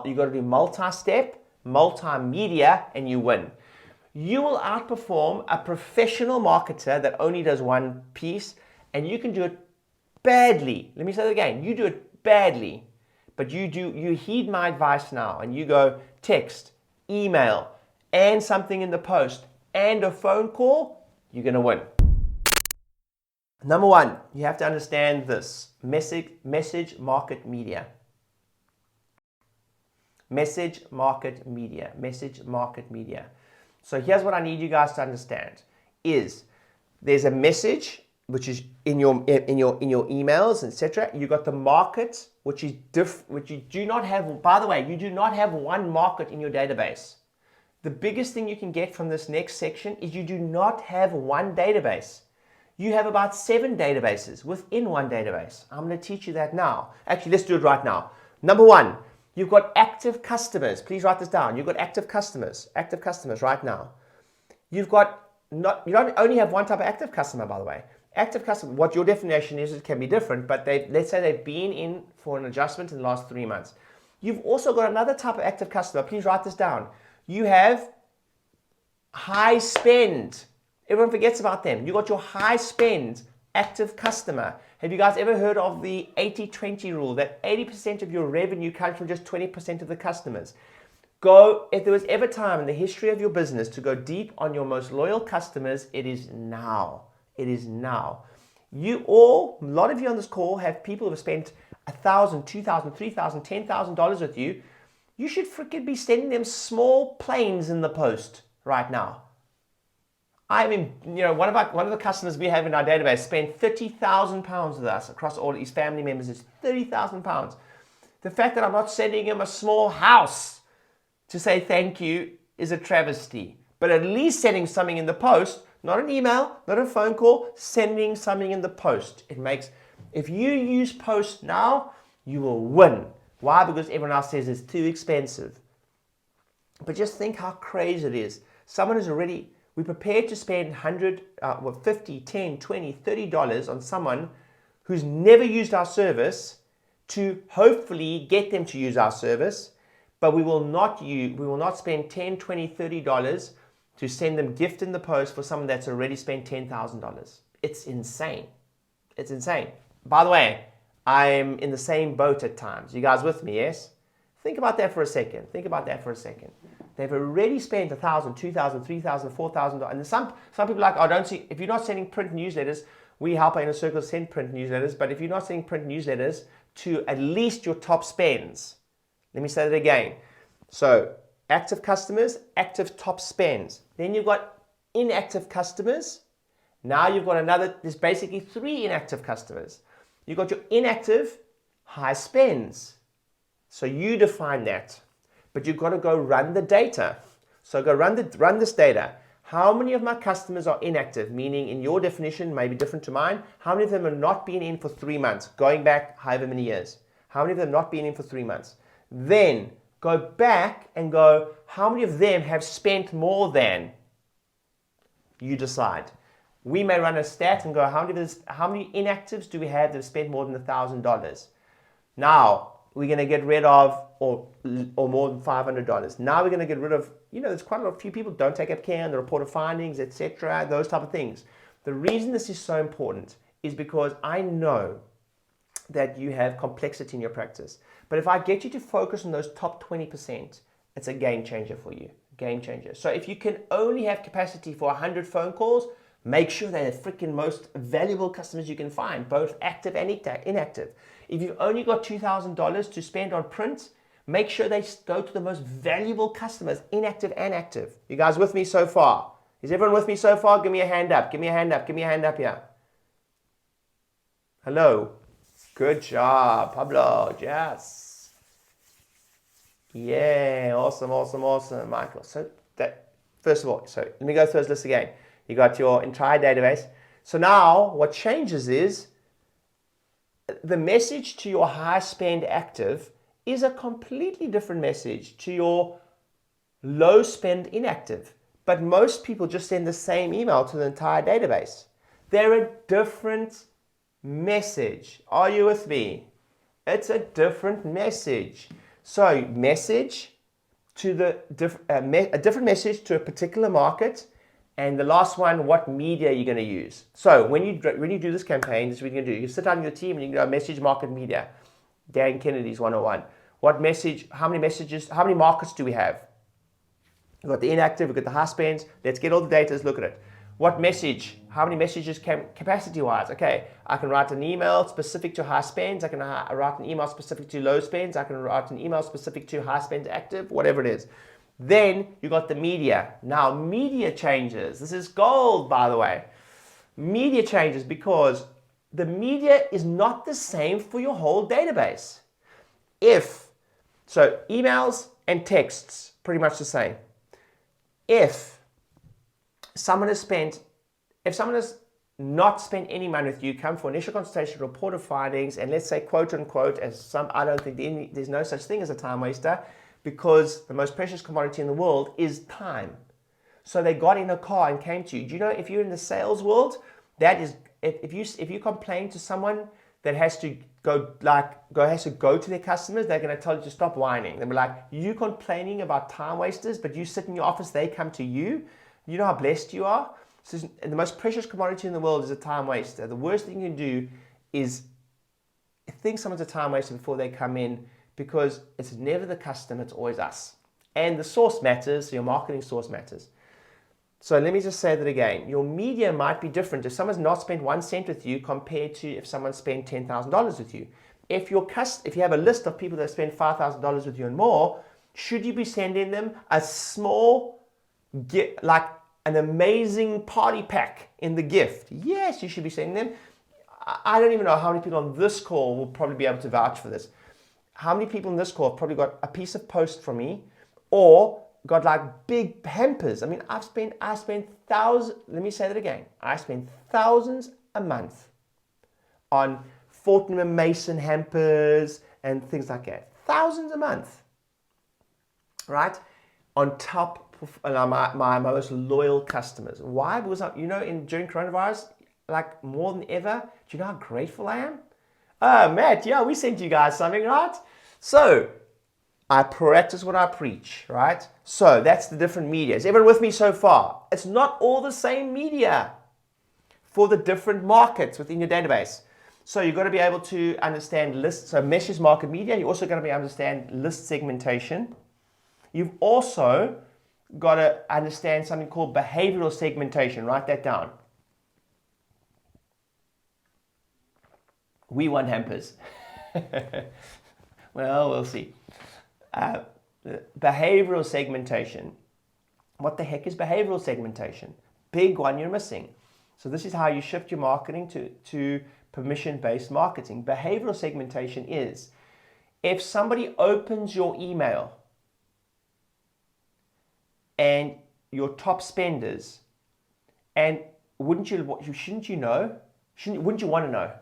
you got to do multi-step, multimedia, and you win. You will outperform a professional marketer that only does one piece, and you can do it badly. Let me say that again. You do it badly, but you heed my advice now, and you go text, email, and something in the post, and a phone call, you're going to win. Number one, you have to understand this. Message market media. Message market media. Message market media. So here's what I need you guys to understand is there's a message which is in your emails, etc. You got the market, which is which you do not have. By the way, you do not have one market in your database. The biggest thing you can get from this next section is you do not have one database. You have about 7 databases within one database. I'm going to teach you that now. Actually, let's do it right now. Number one, you've got active customers. Please write this down. You've got active customers right now. You don't only have one type of active customer, by the way. Active customer, what your definition is, it can be different, but let's say they've been in for an adjustment in the last 3 months. You've also got another type of active customer. Please write this down. You have high spend. Everyone forgets about them. You got your high spend active customer. Have you guys ever heard of the 80-20 rule, that 80% of your revenue comes from just 20% of the customers? If there was ever time in the history of your business to go deep on your most loyal customers, it is now. It is now. A lot of you on this call have people who have spent $1,000, $2,000, $3,000, $10,000 with you. You should freaking be sending them small planes in the post right now. I mean, one of the customers we have in our database spent £30,000 with us across all his family members. It's £30,000. The fact that I'm not sending him a small house to say thank you is a travesty. But at least sending something in the post, not an email, not a phone call, sending something in the post. If you use post now, you will win. Why? Because everyone else says it's too expensive. But just think how crazy it is. Someone who's already... We're prepared to spend $100, $50, $10, $20, $30 on someone who's never used our service to hopefully get them to use our service, but we will not spend $10, $20, $30 to send them gift in the post for someone that's already spent $10,000. It's insane. It's insane. By the way, I'm in the same boat at times. You guys with me, yes? Think about that for a second. They've already spent $1,000, $2,000, $3,000, $4,000. And some people are like, if you're not sending print newsletters, we help Inner Circle send print newsletters. But if you're not sending print newsletters to at least your top spends, let me say that again. So active customers, active top spends. Then you've got inactive customers. Now you've got there's basically 3 inactive customers. You've got your inactive high spends. So you define that. But you've got to go run the data. So go run this data. How many of my customers are inactive? Meaning, in your definition, maybe different to mine. How many of them have not been in for 3 months, going back however many years? How many of them have not been in for 3 months? Then go back and go, how many of them have spent more than? You decide. We may run a stat and go, how many inactives do we have that have spent more than $1,000? Now, we're going to get rid of, or more than $500. Now we're going to get rid of, there's quite a few people don't take up care and the report of findings, etc., those type of things. The reason this is so important is because I know that you have complexity in your practice. But if I get you to focus on those top 20%, it's a game changer for you. Game changer. So if you can only have capacity for 100 phone calls, make sure they're the freaking most valuable customers you can find, both active and inactive. If you've only got $2,000 to spend on print, make sure they go to the most valuable customers, inactive and active. You guys with me so far? Is everyone with me so far? Give me a hand up. Give me a hand up. Give me a hand up here. Hello. Good job, Pablo. Yes. Yeah. Awesome, awesome, awesome, Michael. So first of all, let me go through this list again. You got your entire database. So now what changes is the message to your high spend active is a completely different message to your low spend inactive. But most people just send the same email to the entire database. They're a different message. Are you with me? It's a different message. So message to a different message to a particular market. And the last one, what media you're going to use. So when you do this campaign, this is what you're going to do. You sit down with your team and you can go message market media. Dan Kennedy's 101. What message, how many markets do we have? We've got the inactive, we've got the high spends. Let's get all the data, let's look at it. What message, how many messages capacity-wise? Okay, I can write an email specific to high spends. I can write an email specific to low spends. I can write an email specific to high spends active, whatever it is. Then you got the media. Now, media changes. This is gold, by the way. Media changes because the media is not the same for your whole database. So emails and texts, pretty much the same. If someone has not spent any money with you, come for initial consultation, report of findings, and let's say quote unquote, I don't think there's no such thing as a time waster, because the most precious commodity in the world is time. So they got in a car and came to you. Do you know, if you're in the sales world, that is, if you complain to someone that has to go to their customers, they're going to tell you to stop whining. They'll be like, you complaining about time wasters, but you sit in your office, they come to you. You know how blessed you are? So the most precious commodity in the world is a time waster. The worst thing you can do is think someone's a time waster before they come in, because it's never the customer, it's always us. And the source matters, so your marketing source matters. So let me just say that again. Your media might be different if someone's not spent 1 cent with you compared to if someone spent $10,000 with you. If you have a list of people that spend $5,000 with you and more, should you be sending them a small, like an amazing party pack in the gift? Yes, you should be sending them. I don't even know how many people on this call will probably be able to vouch for this. How many people on this call have probably got a piece of post from me or got like big hampers? I mean, I spent thousands, let me say that again. I spend thousands a month on Fortnum & Mason hampers and things like that. Thousands a month, right? On top of my most loyal customers. Why? Because, during coronavirus, like more than ever, do you know how grateful I am? Matt, yeah, we sent you guys something, right? So, I practice what I preach, right? So that's the different media. Is everyone with me so far? It's not all the same media for the different markets within your database. So you've got to be able to understand lists, so message market media. You're also going to be able to understand list segmentation. You've also got to understand something called behavioral segmentation. Write that down. We want hampers. Well, we'll see. Behavioral segmentation. What the heck is behavioral segmentation? Big one you're missing. So this is how you shift your marketing to permission-based marketing. Behavioral segmentation is if somebody opens your email and your top spenders, and wouldn't you want to know?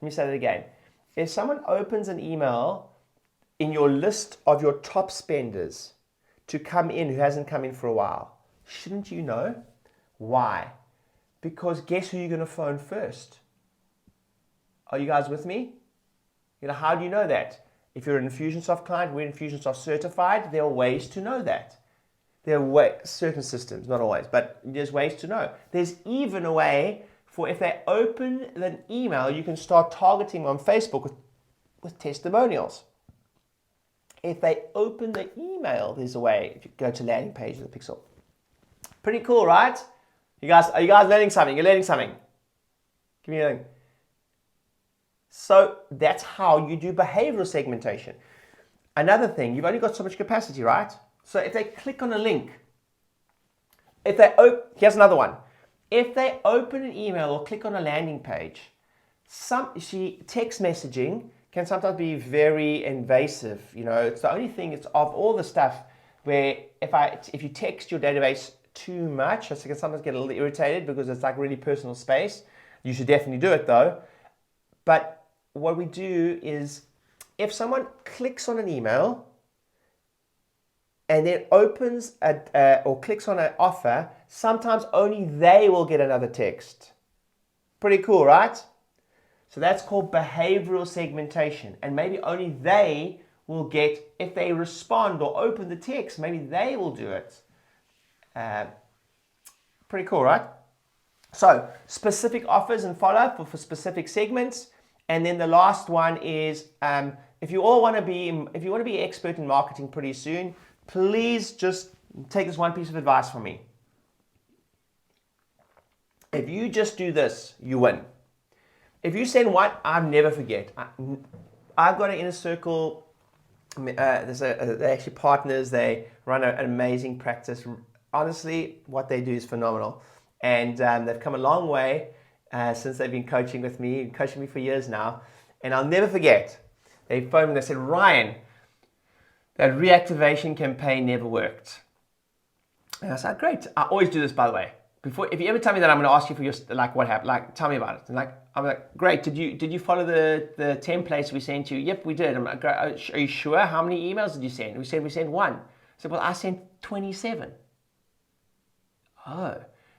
Let me say that again. If someone opens an email in your list of your top spenders to come in who hasn't come in for a while, shouldn't you know? Why? Because guess who you're going to phone first? Are you guys with me? How do you know that? If you're an Infusionsoft client, we're Infusionsoft certified, there are ways to know that. There are certain systems, not always, but there's ways to know. There's even a way for if they open an email, you can start targeting on Facebook with testimonials. If they open the email, there's a way. If you go to landing page of the Pixel. Pretty cool, right? Are you guys learning something? You're learning something. Give me a thing. So that's how you do behavioral segmentation. Another thing, you've only got so much capacity, right? So if they click on a link, here's another one. If they open an email or click on a landing page, text messaging can sometimes be very invasive. It's the only thing, it's of all the stuff where if you text your database too much, I can sometimes get a little irritated because it's like really personal space. You should definitely do it though. But what we do is if someone clicks on an email and then opens or clicks on an offer, sometimes only they will get another text. Pretty cool, right? So that's called behavioral segmentation. And maybe only they will get, if they respond or open the text, maybe they will do it. Pretty cool, right? So specific offers and follow-up for specific segments. And then the last one is, if you want to be expert in marketing pretty soon, please just take this one piece of advice from me. If you just do this, you win. If you send one, I'll never forget. I've got an inner circle. They're actually partners. They run an amazing practice. Honestly, what they do is phenomenal. And they've come a long way since they've been coaching me for years now. And I'll never forget, they phoned me and they said, Ryan, that reactivation campaign never worked. And I said, great. I always do this, by the way. If you ever tell me that I'm going to ask you for your, what happened, tell me about it. And I'm like, great. Did you follow the templates we sent you? Yep, we did. I'm like, are you sure? How many emails did you send? We sent one. I said, well, I sent 27. Oh.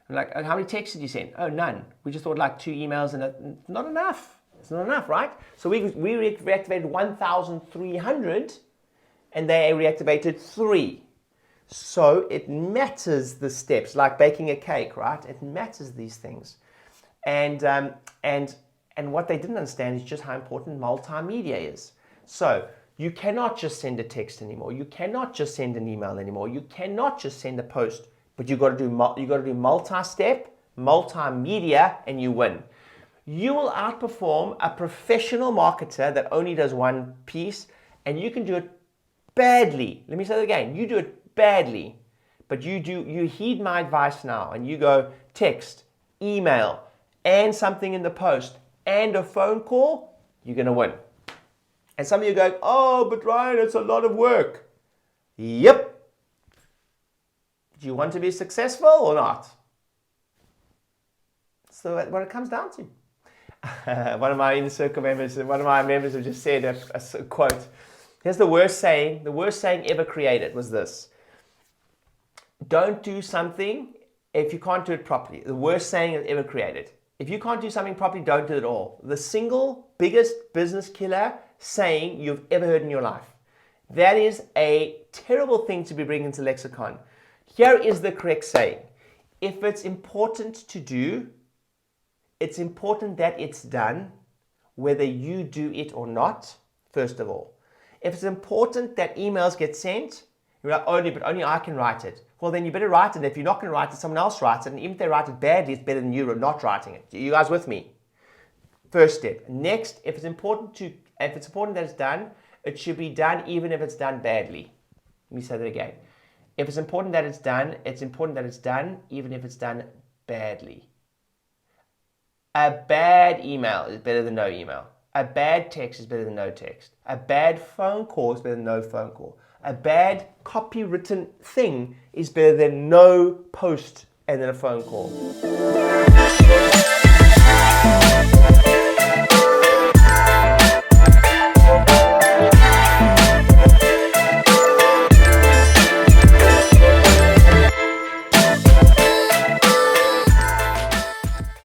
I'm like, how many texts did you send? Oh, none. We just thought 2 emails and not enough. It's not enough, right? So we reactivated 1,300 and they reactivated 3. So it matters the steps, like baking a cake, right? It matters these things. And what they didn't understand is just how important multimedia is. So you cannot just send a text anymore. You cannot just send an email anymore. You cannot just send a post. But you got to do multi-step, multimedia, and you win. You will outperform a professional marketer that only does one piece, and you can do it badly. Let me say that again. You do it badly, but you heed my advice now, and you go text, email, and something in the post, and a phone call. You're gonna win. And some of you go, oh, but Ryan, it's a lot of work. Yep. Do you want to be successful or not? So what it comes down to. One of my inner circle members, have just said a quote. Here's the worst saying ever created was this. Don't do something if you can't do it properly. The worst saying ever created. If you can't do something properly, don't do it at all. The single biggest business killer saying you've ever heard in your life. That is a terrible thing to be bringing into lexicon. Here is the correct saying. If it's important to do, it's important that it's done, whether you do it or not, first of all. If it's important that emails get sent, you're like, but only I can write it. Well, then you better write it. If you're not going to write it, someone else writes it. And even if they write it badly, it's better than you not writing it. You guys with me? First step. Next, if it's important that it's done, it should be done even if it's done badly. Let me say that again. If it's important that it's done even if it's done badly. A bad email is better than no email. A bad text is better than no text. A bad phone call is better than no phone call. A bad copywritten thing is better than no post and then a phone call.